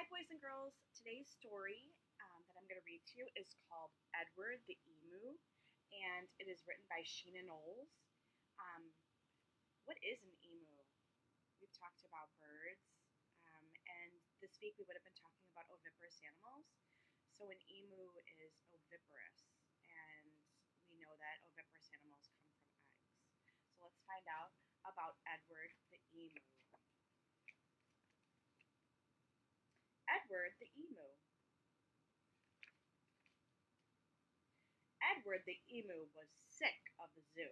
Hi, boys and girls. Today's story that I'm going to read to you is called Edward the Emu, and it is written by Sheena Knowles. Um, what is an emu? We've talked about birds, and this week we would have been talking about oviparous animals. So an emu is oviparous, and we know that oviparous animals come from eggs. So let's find out about Edward the Emu. Edward the Emu. Edward the Emu was sick of the zoo.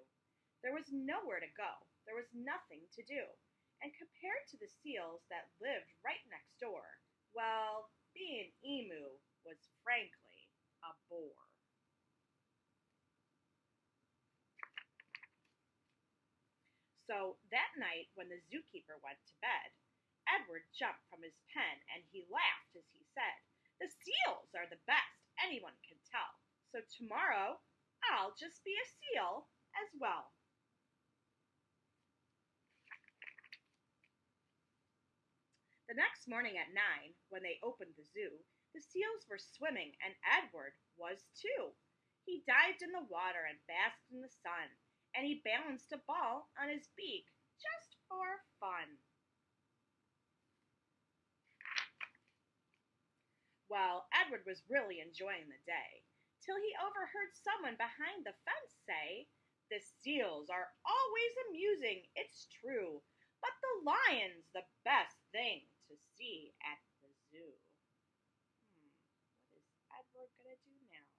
There was nowhere to go, there was nothing to do, and compared to the seals that lived right next door, well, being emu was frankly a bore. So that night, when the zookeeper went to bed, Edward jumped from his pen and he laughed as he said, "The seals are the best anyone can tell, so tomorrow I'll just be a seal as well." The next morning at 9, when they opened the zoo, the seals were swimming and Edward was too. He dived in the water and basked in the sun, and he balanced a ball on his beak just for fun. Well, Edward was really enjoying the day, till he overheard someone behind the fence say, "The seals are always amusing, it's true, but the lion's the best thing to see at the zoo." What is Edward gonna do now?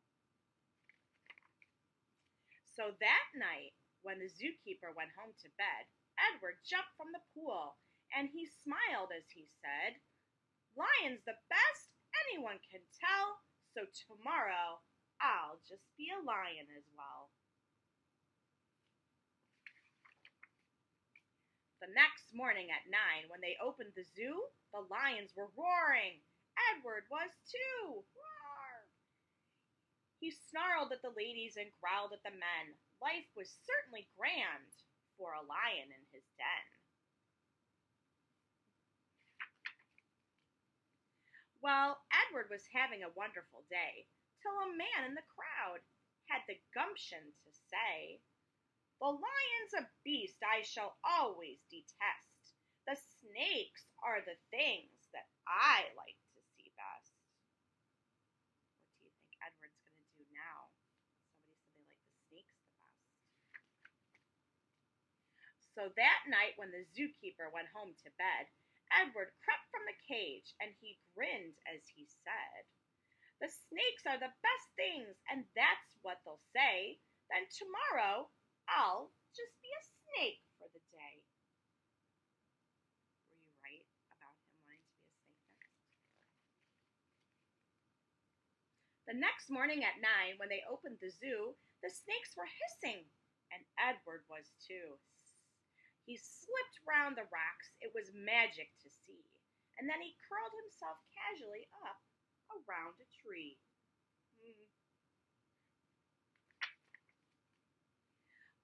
So that night, when the zookeeper went home to bed, Edward jumped from the pool, and he smiled as he said, "Lion's the best anyone can tell, so tomorrow I'll just be a lion as well." The next morning at 9, when they opened the zoo, the lions were roaring. Edward was too. Roar! He snarled at the ladies and growled at the men. Life was certainly grand for a lion in his den. Well, Edward was having a wonderful day, till a man in the crowd had the gumption to say, "The lion's a beast I shall always detest. The snakes are the things that I like to see best." What do you think Edward's going to do now? Somebody said they like the snakes the best. So that night, when the zookeeper went home to bed, Edward crept from the cage and he grinned as he said, "The snakes are the best things, and that's what they'll say. Then tomorrow I'll just be a snake for the day." Were you right about him wanting to be a snake next? The next morning at 9, when they opened the zoo, the snakes were hissing, and Edward was too. He slipped round the rocks. It was magic to see. And then he curled himself casually up around a tree.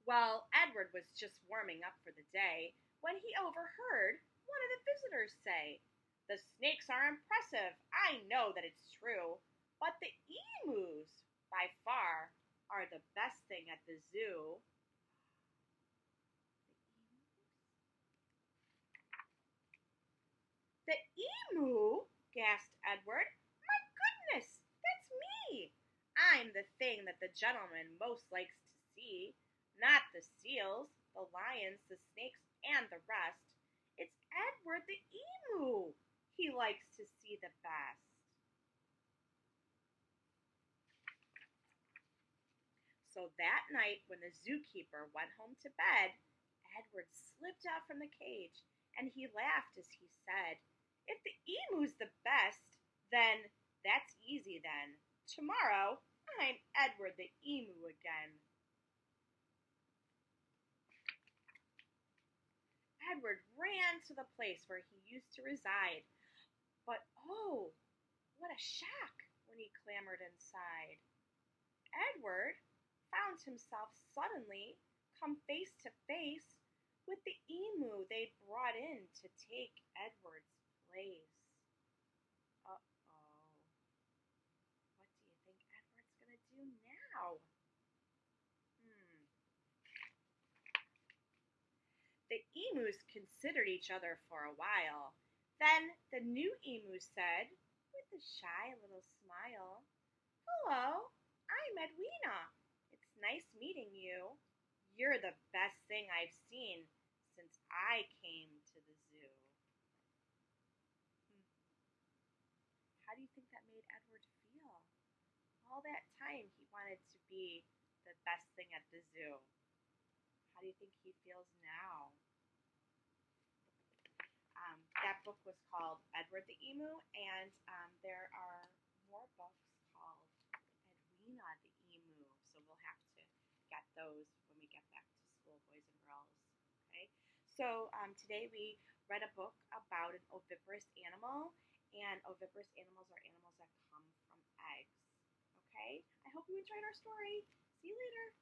Well, Edward was just warming up for the day when he overheard one of the visitors say, "The snakes are impressive, I know that it's true, but the emus, by far, are the best thing at the zoo." "The emu?" gasped Edward. "My goodness, that's me! I'm the thing that the gentleman most likes to see. Not the seals, the lions, the snakes, and the rest. It's Edward the emu he likes to see the best." So that night, when the zookeeper went home to bed, Edward slipped out from the cage and he laughed as he said, "If the emu's the best, then that's easy then. Tomorrow I'm Edward the Emu again." Edward ran to the place where he used to reside, but oh, what a shock when he clambered inside. Edward found himself suddenly come face to face with the emu they'd brought in to take Edward's place. emus considered each other for a while. Then the new emu said, with a shy little smile, "Hello, I'm Edwina. It's nice meeting you. You're the best thing I've seen since I came to the zoo." Hmm. How do you think that made Edward feel? All that time he wanted to be the best thing at the zoo. How do you think he feels now? That book was called Edward the Emu, and there are more books called Edwina the Emu. So we'll have to get those when we get back to school, boys and girls. Okay. So today we read a book about an oviparous animal, and oviparous animals are animals that come from eggs. Okay. I hope you enjoyed our story. See you later.